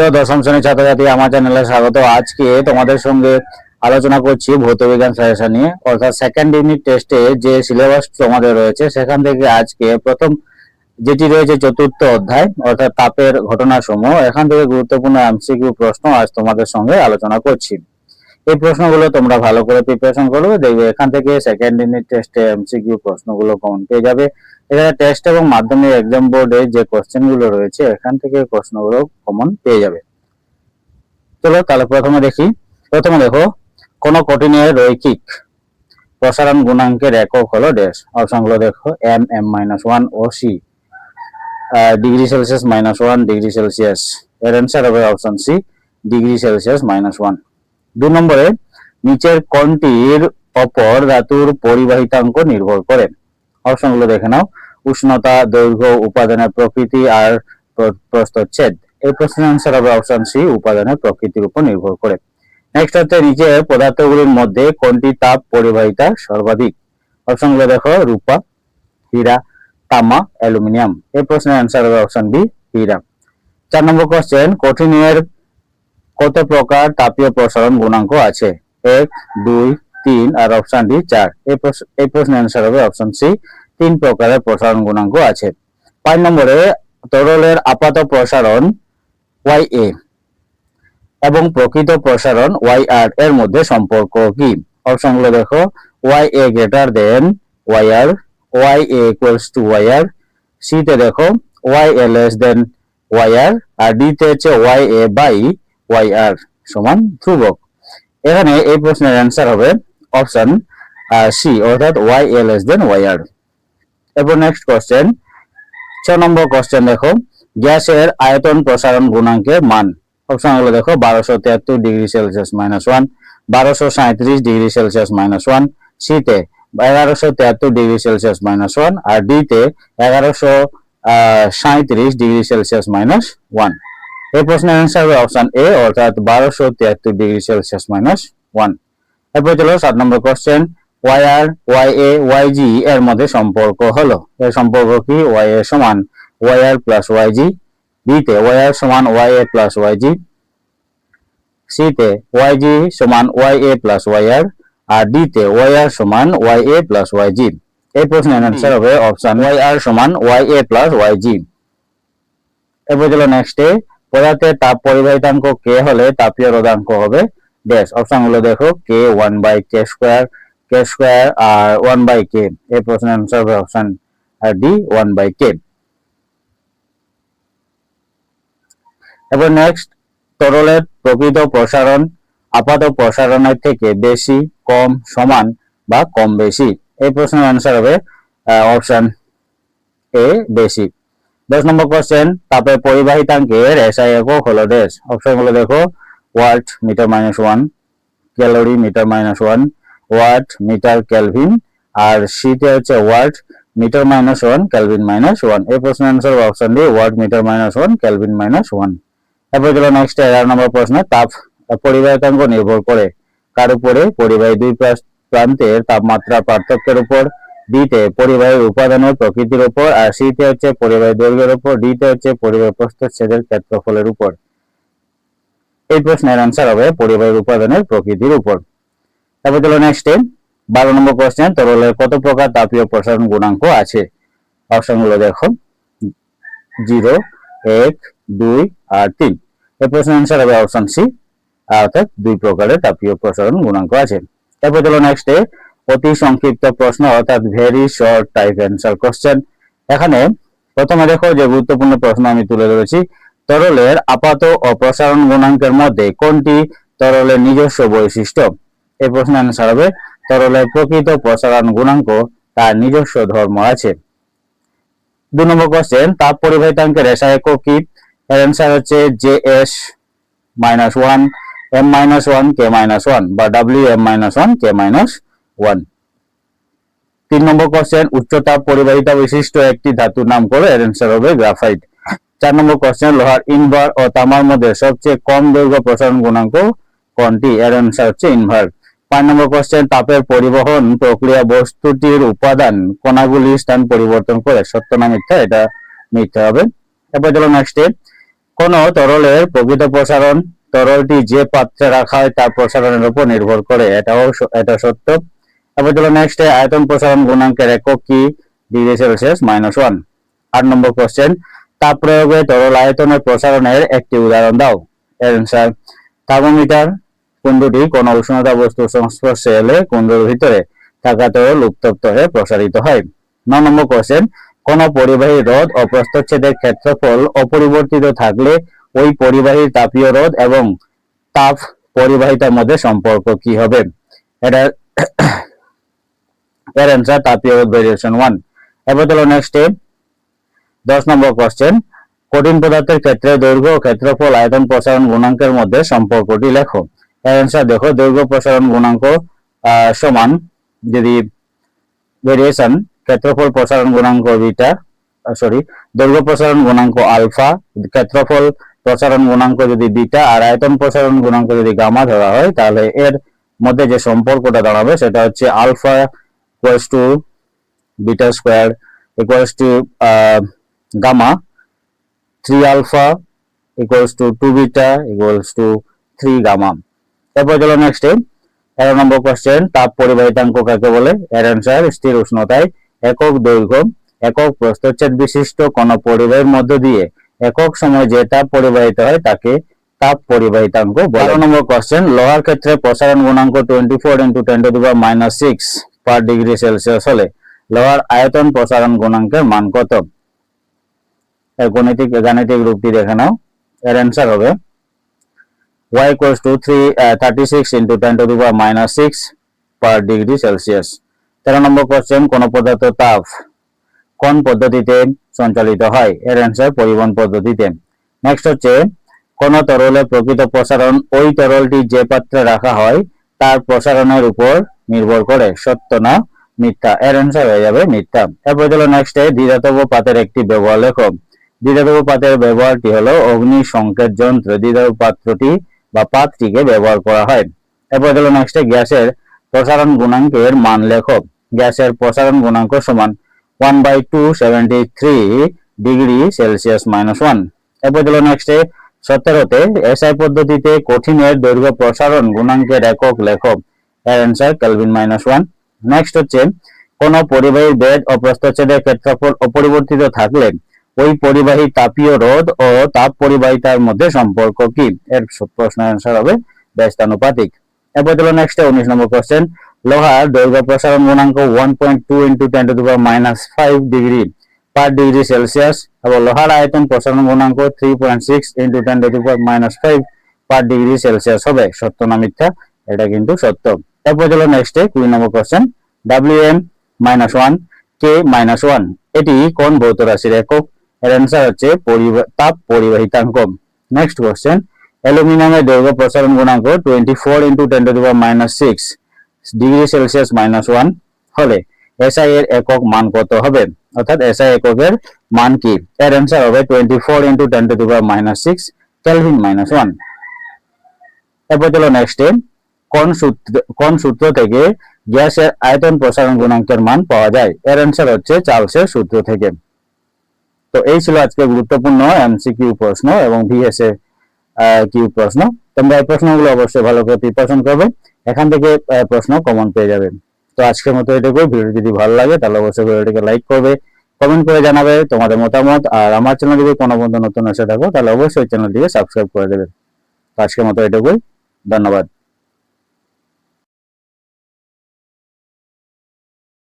তো দশম শ্রেণীর ছাত্রছাত্রী আমার চ্যানেলে স্বাগত। আজকে তোমাদের সঙ্গে আলোচনা করছি ভৌতবিজ্ঞান সাজেশন নিয়ে, অর্থাৎ সেকেন্ড ইউনিট টেস্টে যে সিলেবাস তোমাদের রয়েছে সেখান থেকে আজকে প্রথম যেটি রয়েছে চতুর্থ অধ্যায় অর্থাৎ তাপের ঘটনাসমূহ, এখান থেকে গুরুত্বপূর্ণ এমসিকিউ প্রশ্ন আজ তোমাদের সঙ্গে আলোচনা করছি। এই প্রশ্নগুলো তোমরা ভালো করে প্রিপারেশন করবে, দেখবে এখান থেকে সেকেন্ড ইউনিট টেস্টে এমসিকিউ প্রশ্নগুলো কমন পেয়ে যাবে। এখানে টেস্ট এবং মাধ্যমিক এক্সাম বোর্ডে যে কোশ্চেন গুলো রয়েছে এখান থেকে প্রশ্নগুলো কমন পেয়ে যাবে। চলো তাহলে প্রথমে দেখো কোন কঠিনের রৈখিক প্রসারণ গুণাঙ্কের একক হলো ড্যাশ। অপশনগুলো দেখো m(m-1) ও c degree Celsius -1 degree Celsius. এর অ্যান্সার হবে অপশন সি ডিগ্রি সেলসিয়াস -1। 2 নম্বরে নিচের কোনটির অপর ধাতুর পরিবাহিতাঙ্ক নির্ভর করে? অপশনগুলো দেখে নাও। উষ্ণতা, দৈর্ঘ্য, উপাদানের প্রকৃতি আর প্রস্থচ্ছেদ। এই প্রশ্নের অ্যান্সার হবে অপশন সি উপাদানের প্রকৃতির উপর নির্ভর করে। নেক্সট হচ্ছে নিচের পদার্থগুলির মধ্যে কোনটি তাপ পরিবাহিতা সর্বাধিক? অপশনগুলো দেখো রূপা, হীরা, তামা, অ্যালুমিনিয়াম। এই প্রশ্নের অ্যান্সার হবে অপশন বি হীরা। 4 নম্বর কোশ্চেন কঠিনের কত প্রকার তাপীয় প্রসারণ গুণাঙ্ক আছে? 1, 2, 3 আর অপশন ডি 4। এই প্রশ্নের অ্যান্সার হবে অপশন সি 3 প্রকারের প্রসারণ গুণাঙ্ক আছে। 5 নম্বরে তরলের আপাত প্রসারণ YA এবং প্রকৃত প্রসারণ YR এর মধ্যে সম্পর্ক কি? অপশনগুলো দেখো YA greater than YR, YA equals to YR, C তে দেখো YA লেস দেন YR আর ডি তে হচ্ছে YA বাই YR সমান ধ্রুবক। এখানে এই প্রশ্নের অ্যান্সার হবে অপশন সি অর্থাৎ YA লেস দেন YR। এরপর নেক্সট কোশ্চেন 6 নম্বর কোশ্চেন দেখো গ্যাসের আয়তন প্রসারণ গুণাঙ্কের মান। অপশনগুলো দেখো 1273 degree Celsius -1, 1237 degree Celsius -1, C তে 1173 ডিগ্রি সেলসিয়াস -1 আর ডি তে 1137 ডিগ্রি সেলসিয়াস -1। এই প্রশ্নের অ্যান্সার হবে অপশন এ অর্থাৎ 1273 ডিগ্রি সেলসিয়াস -1। এরপর চলো 7 নম্বর কোশ্চেন YR, YA, YG এর মধ্যে সম্পর্ক হলো। এর সম্পর্ক কি? YA সমান YR প্লাস YG, বি তে YR সমান YA প্লাস YG, সি তে YG সমান YA প্লাস YR আর ডি তে YR সমান YA প্লাস YG। এই প্রশ্নের অ্যান্সার হবে অপশন YR সমান YA প্লাস YG। এরপর চলো নেক্সটে পদার্থের তাপ পরিবাহিতাঙ্ক K হলে তাপীয় রোধাঙ্ক হবে ড্যাশ। অপশনগুলো দেখো K 1/K square, K square আর 1/K। এই প্রশ্নের অ্যান্সার হবে অপশন ডি 1/K। এবার নেক্সট তরলের প্রকৃত প্রসারণ আপাত প্রসারণের থেকে বেশি, কম, সমান বা কম বেশি। এই প্রশ্নের অ্যান্সার হবে অপশন এ বেশি। 10 নম্বর কোশ্চেন তাপের পরিবাহিতাঙ্কের SI একক হলো ড্যাশ। অপশনগুলো দেখো watt metre -1, calorie meter -1, watt meter kelvin আর সি তে হচ্ছে ওয়াট মিটার -1 কেলভিন -1। এই প্রশ্নের অ্যান্সার হবে option D watt metre -1 kelvin -1। এরপর চলো নেক্সট 11 নম্বর প্রশ্ন তাপ পরিবাহিতাঙ্ক নির্ভর করে কার উপরে? পরিবাহী দুই প্রান্তের তাপমাত্রা পার্থক্যের উপর, ডি তে পরিবাহীর উপাদানের প্রকৃতির উপর আর সি তে হচ্ছে পরিবাহী দৈর্ঘ্যের উপর, ডি তে হচ্ছে পরিবাহী প্রস্থচ্ছেদের ক্ষেত্রফলের উপর। এই প্রশ্নের অ্যান্সার হবে পরিবাহীর উপাদানের প্রকৃতির উপর। তারপর চলো নেক্সটে 12 নম্বর কোশ্চেন তরলের কত প্রকার তাপীয় প্রসারণ গুণাঙ্ক আছে? অপশনগুলো দেখো 0, 1, 2 আর 3। এই প্রশ্নের অ্যান্সার হবে অপশন সি অর্থাৎ 2 প্রকারের তাপীয় প্রসারণ গুণাঙ্ক আছে। তারপর চলো নেক্সটে অতি সংক্ষিপ্ত প্রশ্ন অর্থাৎ very short type answer question. এখানে প্রথমে দেখো যে গুরুত্বপূর্ণ প্রশ্ন আমি তুলে ধরেছি তরলের আপাত ও প্রসারণ গুণাঙ্কের মধ্যে কোনটি তরলের নিজস্ব বৈশিষ্ট্য? এই প্রশ্নের অ্যান্সার হবে তরলের প্রকৃত প্রসারণ গুণাঙ্ক তার নিজস্ব ধর্ম আছে। 2 নম্বর কোশ্চেন তাপ পরিবাহিতাঙ্কের SI একক কি? এর অ্যান্সার হচ্ছে JS-1 M-1 K-1 বা WM-1 K-1। 3 নম্বর কোশ্চেন উচ্চ তাপ পরিবাহিতা বিশিষ্ট একটি ধাতুর নাম করো। এর অ্যান্সার হবে গ্রাফাইট। 4 নম্বর কোশ্চেন লোহার ইনভার ও তামার মধ্যে সবচেয়ে কম দৈর্ঘ্য প্রসারণ গুণাঙ্ক কোনটি? এর অ্যান্সার হচ্ছে ইনভার। 5 নম্বর কোশ্চেন তাপের পরিবহন প্রক্রিয়া বস্তুটির উপাদান কণাগুলির স্থান পরিবর্তন করে, সত্য না মিথ্যা? এটা মিথ্যা হবে। এরপর চলো নেক্সটে কোন তরলের প্রকৃত প্রসারণ তরলটি যে পাত্রে রাখা হয় তার প্রসারণের উপর নির্ভর করে, এটা সত্য। এবার চলো নেক্সট, আয়তন প্রসারণ গুণাঙ্কের একক কি? Degree Celsius -1। 8 নম্বর কোশ্চেন, তাপ প্রয়োগে তরল আয়তনের প্রসারণের একটি উদাহরণ দাও। এর অ্যান্সার, থার্মোমিটার। কুণ্ডুটি কোন উষ্ণতা বস্তুর সংস্পর্শে এলে কুণ্ডুর ভিতরে থাকা তরল উত্তপ্ত হয়ে প্রসারিত হয়। 9 নম্বর কোশ্চেন, কোন পরিবাহী রোধ ও প্রস্থচ্ছেদের ক্ষেত্রফল অপরিবর্তিত থাকলে ওই পরিবাহীর তাপীয় রোধ এবং তাপ পরিবাহিতার মধ্যে সম্পর্ক কি হবে? এর অ্যান্সার তাপীয় রোধ ভেরিয়েশন 1। এবার চলো নেক্সট 10 নম্বর কোশ্চেন, কঠিন পদার্থের ক্ষেত্রে দৈর্ঘ্য ও ক্ষেত্রফল আয়তন প্রসারণ গুণাঙ্কের মধ্যে সম্পর্কটি লেখো। এর অ্যান্সার দেখো, দৈর্ঘ্য প্রসারণ গুণাঙ্ক সমান যদি ভেরিয়েশন ক্ষেত্রফল প্রসারণ গুণাঙ্ক বিটা, দৈর্ঘ্য প্রসারণ গুণাঙ্ক আলফা, ক্ষেত্রফল প্রসারণ গুণাঙ্ক যদি বিটা আর আয়তন প্রসারণ গুণাঙ্ক যদি গামা ধরা হয়, তাহলে এর মধ্যে যে সম্পর্কটা দাঁড়াবে সেটা হচ্ছে alpha equals to beta square equals to gamma, 3 alpha equals to 2 beta equals to 3 gamma. এরপর চলো নেক্সট 11 নম্বর কোশ্চেন, তাপ পরিবাহিতাঙ্ক কাকে বলে? এর অ্যান্সার, স্থির উষ্ণতায় একক দৈর্ঘ্য একক প্রস্থচ্ছেদ বিশিষ্ট কোন পরিবাহীর মধ্য দিয়ে একক সময় যে তাপ পরিবাহিত হয় তাকে তাপ পরিবাহিতাঙ্ক বলে। 12 নম্বর কোশ্চেন, লোহার ক্ষেত্রে প্রসারণ গুণাঙ্ক 24 × 10⁻⁶ পার ডিগ্রি সেলসিয়াস হলে লোহার আয়তন প্রসারণ গুণাঙ্কের মান কত? এর গাণিতিক রূপটি দেখে নাও। এর অ্যান্সার হবে y equals to 36 × 10⁻⁶ per degree Celsius. 13 number question, কোন পদার্থ তাপ কোন পদ্ধতিতে সঞ্চালিত হয়? এর অ্যান্সার, পরিবহন পদ্ধতিতে। নেক্সট হচ্ছে, কোন তরলের প্রকৃত প্রসারণ ওই তরলটি যে পাত্রে রাখা হয় তার প্রসারণের উপর নির্ভর করে, সত্য না মিথ্যা? এর অ্যান্সার হয়ে যাবে মিথ্যা। এরপর চলো নেক্সট, দ্বিধাতব পাতের একটি ব্যবহার লেখো। দ্বিধাতব পাতের ব্যবহারটি হলো অগ্নি সংকেত যন্ত্রে দ্বিধাতব পাত্রটি বা পাত্রটিকে ব্যবহার করা হয়। এরপর চলো নেক্সট, গ্যাসের প্রসারণ গুণাঙ্কের মান লেখো। গ্যাসের প্রসারণ গুণাঙ্ক সমান 1/273 ডিগ্রি সেলসিয়াস -1। এরপর চলো নেক্সট 17তে, এসআই পদ্ধতিতে কঠিনের দৈর্ঘ্য প্রসারণ গুণাঙ্কের একক লেখো। এর অ্যান্সার, কেলভিন -1। নেক্সট হচ্ছে, কোন পরিবাহীর বেধ ও প্রস্থচ্ছেদের ক্ষেত্রফল অপরিবর্তিত থাকলে ওই পরিবাহী তাপীয় রোধ ও তাপ পরিবাহিতার মধ্যে সম্পর্ক কি? এর প্রশ্নের অ্যান্সার হবে ব্যস্তানুপাতিক। এরপর চলো নেক্সট 19 নম্বর কোশ্চেন, লোহার দৈর্ঘ্য প্রসারণ গুণাঙ্ক 1.2 × 10⁻⁵ ডিগ্রি পার ডিগ্রি সেলসিয়াস এবং লোহার আয়তন প্রসারণ গুণাঙ্ক 3.6 × 10⁻⁵ পার ডিগ্রি সেলসিয়াস হবে, সত্য না মিথ্যা? এটা কিন্তু সত্য। এরপর চলো নেক্সট 20 নম্বর কোশ্চেন, Wm-1 K-1 এটি কোন ভৌত রাশির একক? এর অ্যান্সার হচ্ছে তাপ পরিবাহিতাঙ্ক। নেক্সট কোশ্চেন, অ্যালুমিনিয়ামের দৈর্ঘ্য প্রসারণ গুণাঙ্ক 24 × 10⁻⁶ ডিগ্রি সেলসিয়াস -1 হলে এসআই এর একক মান কত হবে? অর্থাৎ এসআই এককের মান কি? এর অ্যান্সার হবে 24 × 10⁻⁶ কেলভিন -1। এরপর চলো নেক্সট, কোন সূত্র থেকে গ্যাসের আয়তন প্রসারণ গুণাঙ্কের মান পাওয়া যায়? এর অ্যান্সার হচ্ছে চার্লসের সূত্র থেকে। তো এই ছিল আজকে গুরুত্বপূর্ণ এমসিকিউ প্রশ্ন এবং ভিএসএ কিউ প্রশ্ন। তোমরা এই প্রশ্নগুলো অবশ্যই ভালো করে প্রিপারেশন করবে, এখান থেকে প্রশ্ন কমন পেয়ে যাবে। তো আজকের মতো এটুকুই। ভিডিও যদি ভালো লাগে তাহলে অবশ্যই ভিডিওটিকে লাইক করবে, কমেন্ট করে জানাবে তোমাদের মতামত, আর আমার চ্যানেল যদি কোনো বন্ধু নতুন এসে থাকো তাহলে অবশ্যই চ্যানেলটিকে সাবস্ক্রাইব করে দেবে। তো আজকের মতো এটুকুই, ধন্যবাদ।